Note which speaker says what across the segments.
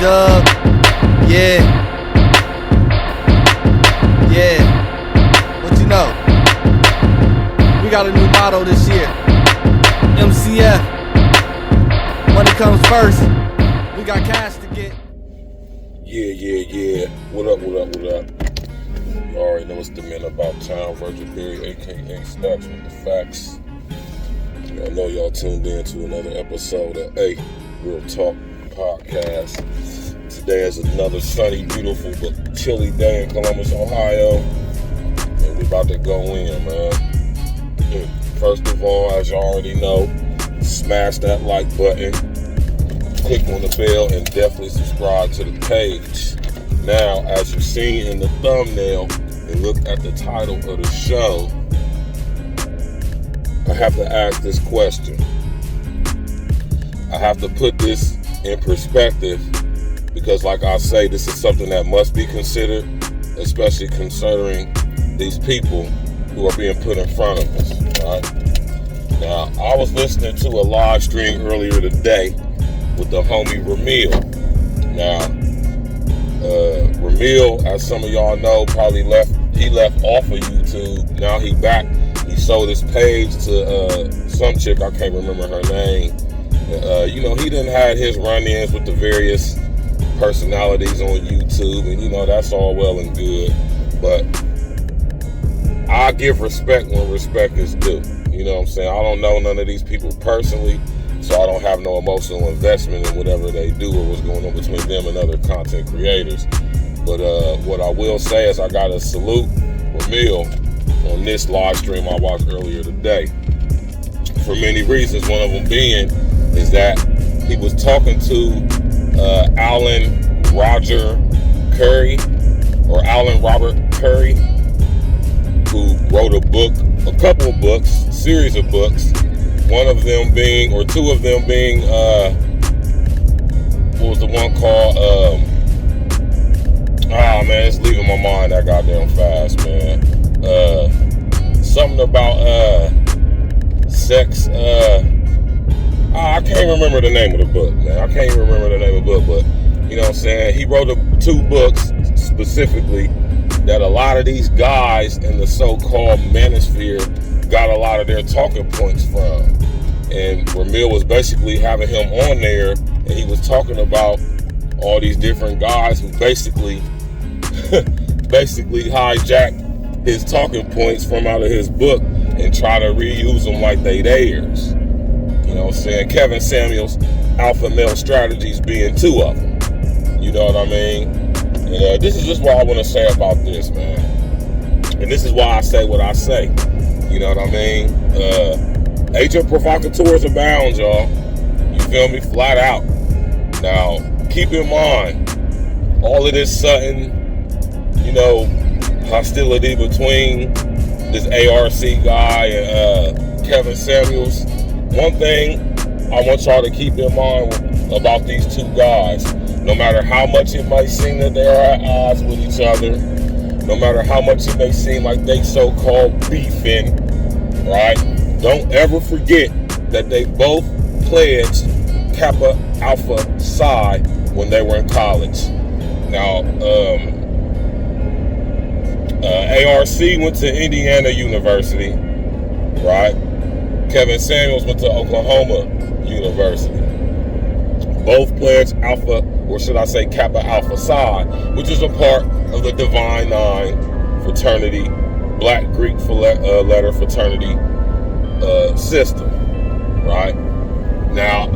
Speaker 1: YEWTEWB. Yeah. What you know? We got a new motto this year. MCF. Money comes first. We got cash to get.
Speaker 2: Yeah. What up? You already know it's the man about town, Virgil Berry, aka Stacks with the facts. I know y'all tuned in to another episode of Real Talk Podcast. Today is another sunny, beautiful, but chilly day in Columbus, Ohio. And we about to go in, man. First of all, as you already know, smash that like button, click on the bell, and definitely subscribe to the page. Now, as you've seen in the thumbnail and look at the title of the show, I have to ask this question. I have to put this in perspective because, like I say, this is something that must be considered, especially considering these people who are being put in front of us, right? Now, I was listening to a live stream earlier today with the homie Ramil. Now, Ramil, as some of y'all know, probably left off of YouTube. Now he back. He sold his page to some chick, I can't remember her name. He done had his run-ins with the various personalities on YouTube, and that's all well and good. But I give respect when respect is due. You know what I'm saying? I don't know none of these people personally, so I don't have no emotional investment in whatever they do or what's going on between them and other content creators. But what I will say is I gotta salute Ramil on this live stream I watched earlier today for many reasons. One of them being is that he was talking to Alan Robert Currie, who wrote a couple of books, series of books. One of them being, or two of them being, what was the one called? Man, it's leaving my mind that goddamn fast, man. Something about sex. I can't remember the name of the book, man. I can't even remember the name of the book, but you know what I'm saying? He wrote two books specifically that a lot of these guys in the so-called manosphere got a lot of their talking points from. And Ramil was basically having him on there, and he was talking about all these different guys who basically hijacked his talking points from out of his book and try to reuse them like they theirs. You know what I'm saying? Kevin Samuels' Alpha Male Strategies being two of them. You know what I mean? And this is just what I want to say about this, man. And this is why I say what I say. You know what I mean? Agent Provocateurs abound, y'all. You feel me? Flat out. Now, keep in mind, all of this sudden, hostility between this ARC guy and Kevin Samuels. One thing I want y'all to keep in mind about these two guys, no matter how much it might seem that they are at odds with each other, no matter how much it may seem like they so-called beefing, right? Don't ever forget that they both pledged Kappa Alpha Psi when they were in college. Now, ARC went to Indiana University, right? Kevin Samuels went to Oklahoma University. Both pledged Alpha, or should I say Kappa Alpha Psi, which is a part of the Divine Nine fraternity, Black Greek letter fraternity system, right? Now,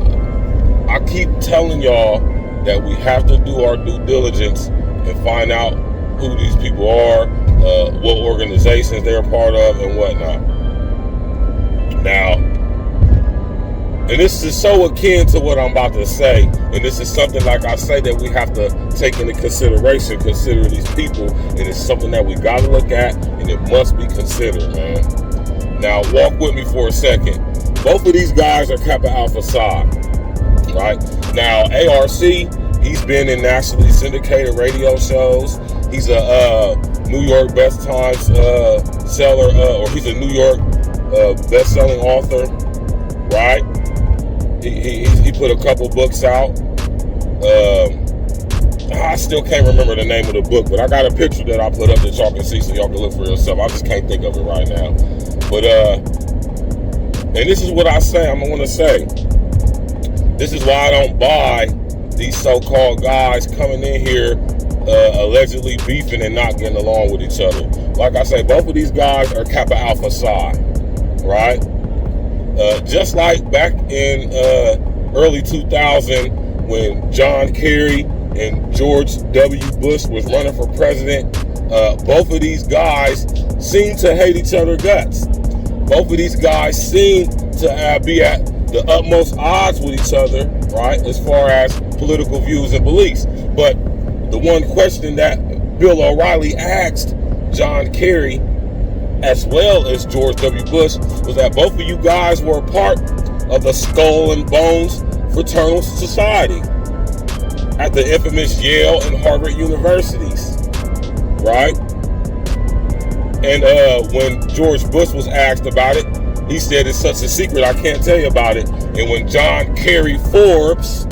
Speaker 2: I keep telling y'all that we have to do our due diligence and find out who these people are, what organizations they're a part of, and whatnot. Now, and this is so akin to what I'm about to say, and this is something, like I say, that we have to take into consideration, consider these people, and it's something that we got to look at, and it must be considered, man. Now, walk with me for a second. Both of these guys are Kappa Alpha Psi, right? Now, ARC, he's been in nationally syndicated radio shows. He's a New York Best Times seller, or he's a New York best-selling author, right? He put a couple books out. I still can't remember the name of the book, but I got a picture that I put up that y'all can see so y'all can look for yourself. I just can't think of it right now. But and this is what I say, I'm gonna say. This is why I don't buy these so-called guys coming in here allegedly beefing and not getting along with each other. Like I say, both of these guys are Kappa Alpha Psi, right? Just like back in early 2000 when John Kerry and George W. Bush was running for president, both of these guys seem to hate each other guts. Both of these guys seem to be at the utmost odds with each other, right, as far as political views and beliefs. But the one question that Bill O'Reilly asked John Kerry as well as George W. Bush was that both of you guys were a part of the Skull and Bones Fraternal Society at the infamous Yale and Harvard universities, right? And when George Bush was asked about it, he said it's such a secret I can't tell you about it. And when John Kerry Forbes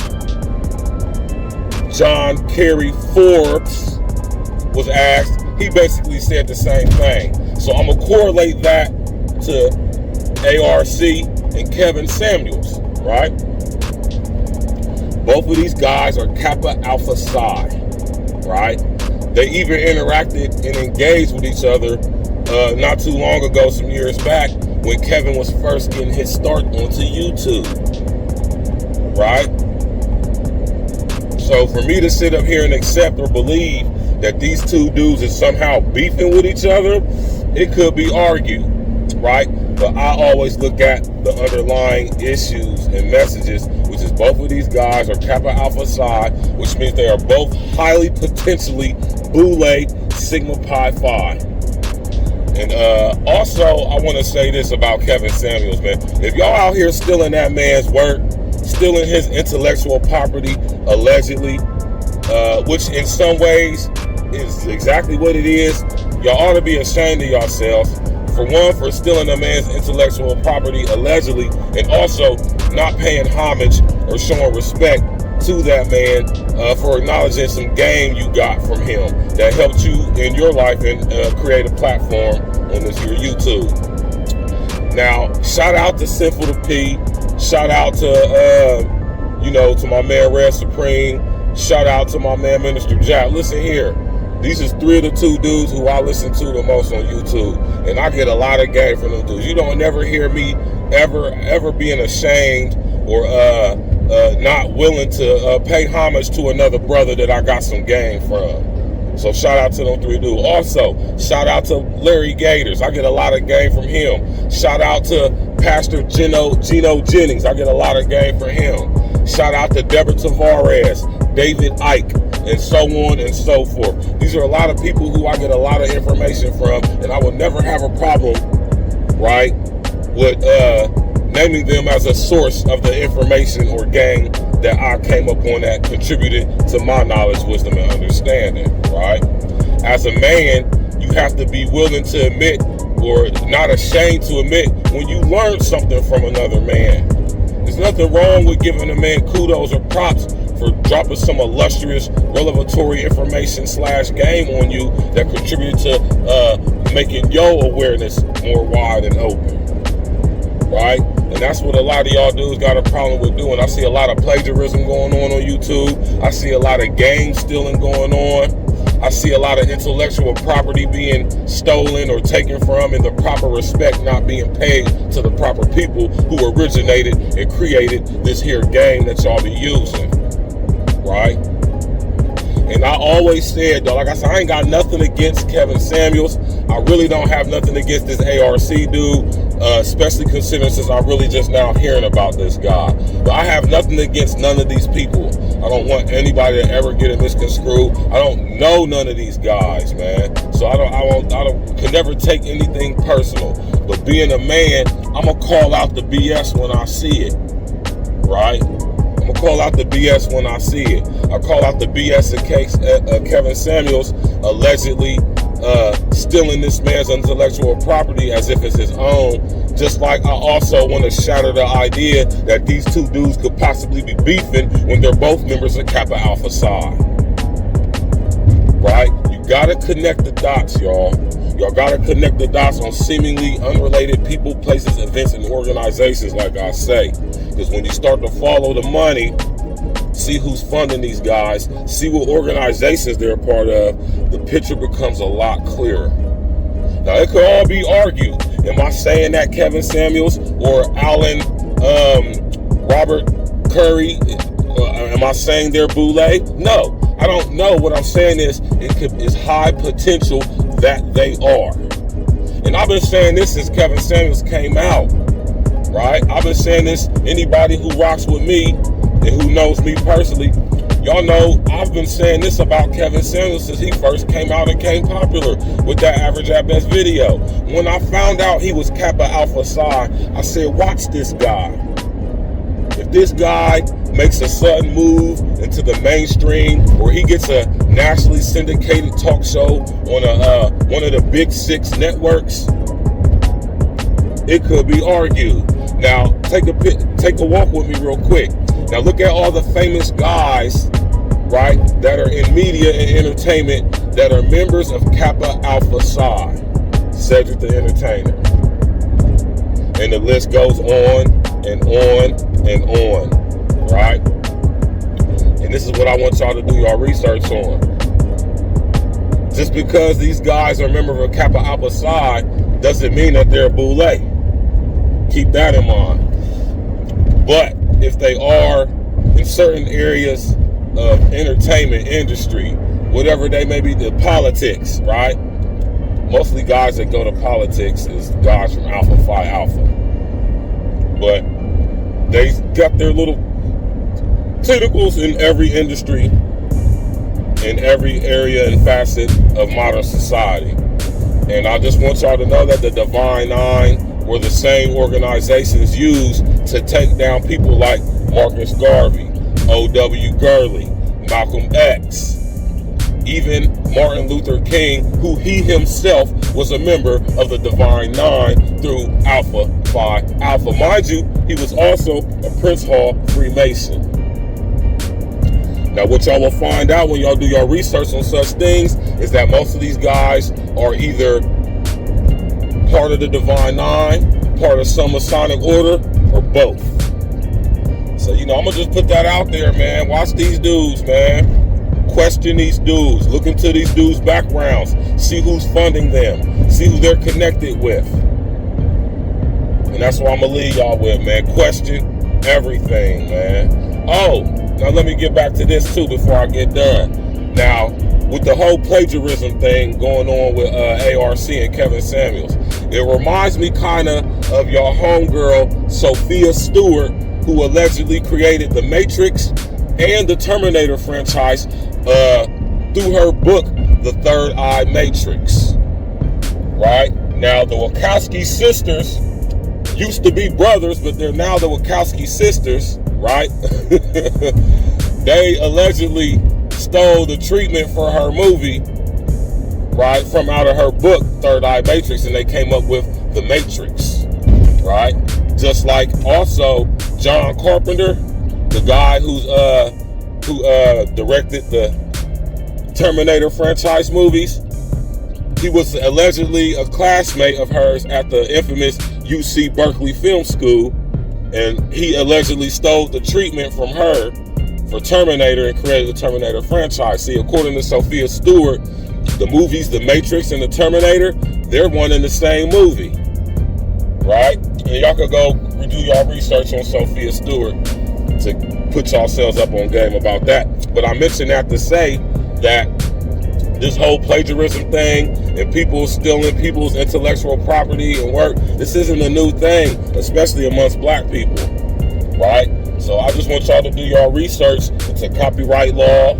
Speaker 2: was asked, he basically said the same thing. So I'm gonna correlate that to ARC and Kevin Samuels, right? Both of these guys are Kappa Alpha Psi, right? They even interacted and engaged with each other not too long ago, some years back, when Kevin was first getting his start onto YouTube, right? So for me to sit up here and accept or believe that these two dudes are somehow beefing with each other, it could be argued, right? But I always look at the underlying issues and messages, which is both of these guys are Kappa Alpha Psi, which means they are both highly potentially BOULE Sigma Pi Phi. And also, I want to say this about Kevin Samuels, man. If y'all out here stealing that man's work, stealing his intellectual property, allegedly, which in some ways is exactly what it is, y'all ought to be ashamed of yourselves. For one, for stealing a man's intellectual property, allegedly, and also not paying homage or showing respect to that man for acknowledging some game you got from him that helped you in your life and create a platform on this here YouTube. Now, shout out to Sinful to P, shout out to to my man Red Supreme, shout out to my man Minister Jack. Listen here, these is three of the two dudes who I listen to the most on YouTube, and I get a lot of game from them dudes. You don't never hear me ever being ashamed or not willing to pay homage to another brother that I got some game from. So shout out to them three dudes. Also, shout out to Larry Gators. I get a lot of game from him. Shout out to Pastor Gino Jennings. I get a lot of game from him. Shout out to Deborah Tavares, David Icke, and so on and so forth. These are a lot of people who I get a lot of information from, and I would never have a problem, right, with naming them as a source of the information or gang that I came up on that contributed to my knowledge, wisdom, and understanding, right? As a man, you have to be willing to admit, or not ashamed to admit, when you learn something from another man. There's nothing wrong with giving a man kudos or props for dropping some illustrious, revelatory information / game on you that contributed to making your awareness more wide and open, right? And that's what a lot of y'all dudes got a problem with doing. I see a lot of plagiarism going on YouTube. I see a lot of game stealing going on. I see a lot of intellectual property being stolen or taken from, and the proper respect not being paid to the proper people who originated and created this here game that y'all be using, right? And I always said, though, like I said, I ain't got nothing against Kevin Samuels. I really don't have nothing against this ARC dude, especially considering since I'm really just now hearing about this guy. But I have nothing against none of these people. I don't want anybody to ever get it misconstrued. I don't know none of these guys, man. So I can never take anything personal. But being a man, I'm gonna call out the BS when I see it, right? I'm gonna call out the BS when I see it. I call out the BS in case Kevin Samuels allegedly stealing this man's intellectual property as if it's his own. Just like I also want to shatter the idea that these two dudes could possibly be beefing when they're both members of Kappa Alpha Psi. right? You gotta connect the dots, y'all. Y'all gotta connect the dots on seemingly unrelated people, places, events, and organizations, like I say. Because when you start to follow the money, see who's funding these guys, see what organizations they're a part of, the picture becomes a lot clearer. Now, it could all be argued. Am I saying that Kevin Samuels or Alan Robert Currie, am I saying they're BOULE? No, I don't know. What I'm saying is it's high potential that they are. And I've been saying this since Kevin Samuels came out, right? I've been saying this, anybody who rocks with me and who knows me personally, y'all know I've been saying this about Kevin Samuels since he first came out and came popular with that Average at Best video. When I found out he was Kappa Alpha Psi, I said, watch this guy. If this guy makes a sudden move into the mainstream, or he gets a nationally syndicated talk show on one of the big 6 networks, it could be argued. Now, take a walk with me real quick. Now, look at all the famous guys, right, that are in media and entertainment that are members of Kappa Alpha Psi. Cedric the Entertainer. And the list goes on and on and on, right? And this is what I want y'all to do y'all research on. Just because these guys are members of Kappa Alpha Psi doesn't mean that they're BOULE. Keep that in mind. But if they are in certain areas of entertainment industry, whatever they may be, the politics, right? Mostly guys that go to politics is guys from Alpha Phi Alpha. But they got their little tentacles in every industry, in every area and facet of modern society. And I just want y'all to know that the Divine Nine were the same organizations used to take down people like Marcus Garvey, O.W. GURLEY, Malcolm X, even Martin Luther King, who he himself was a member of the Divine Nine through Alpha Phi Alpha. Mind you, he was also a Prince Hall Freemason. Now, what y'all will find out when y'all do your research on such things is that most of these guys are either part of the Divine Nine, part of some Masonic order, or both. So, I'm going to just put that out there, man. Watch these dudes, man. Question these dudes. Look into these dudes' backgrounds. See who's funding them. See who they're connected with. And that's what I'm going to leave y'all with, man. Question everything, man. Oh, now let me get back to this, too, before I get done. Now, with the whole plagiarism thing going on with ARC and Kevin Samuels, it reminds me kind of y'all homegirl, Sophia Stewart, who allegedly created The Matrix and the Terminator franchise through her book, The Third Eye Matrix. Right? Now, the Wachowski sisters used to be brothers, but they're now the Wachowski sisters, right? They allegedly stole the treatment for her movie, right, from out of her book, Third Eye Matrix, and they came up with The Matrix, right? Just like also John Carpenter, the guy who directed the Terminator franchise movies, he was allegedly a classmate of hers at the infamous UC Berkeley Film School, and he allegedly stole the treatment from her for Terminator and created the Terminator franchise. See, according to Sophia Stewart, the movies The Matrix and the Terminator, they're one and the same movie, right? And y'all could go do y'all research on Sophia Stewart to put yourselves up on game about that. But I mentioned that to say that this whole plagiarism thing and people stealing people's intellectual property and work, this isn't a new thing, especially amongst black people, right? So I just want y'all to do y'all research into copyright law,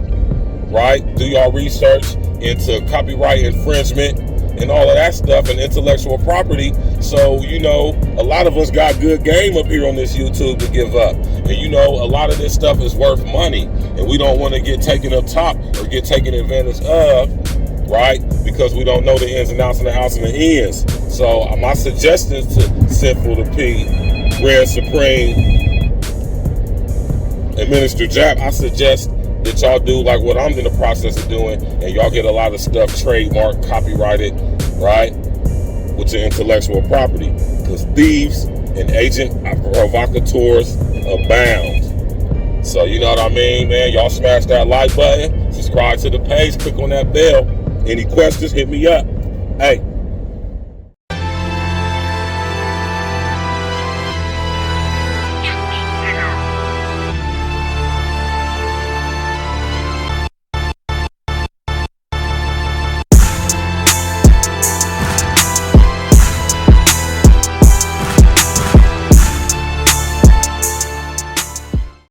Speaker 2: right? Do y'all research into copyright infringement and all of that stuff and intellectual property. So, a lot of us got good game up here on this YouTube to give up. And, a lot of this stuff is worth money. And we don't want to get taken up top or get taken advantage of, right? Because we don't know the ins and outs and the outs and the ends. So my suggestions to Sinful to P, Red Supreme, and Minister Jap, I suggest that that y'all do like what I'm in the process of doing, and y'all get a lot of stuff trademarked, copyrighted, right, with your intellectual property, because thieves and agent provocateurs abound. So you know what I mean, man. Y'all smash that like button, subscribe to the page, click on that bell. Any questions, hit me up. Hey,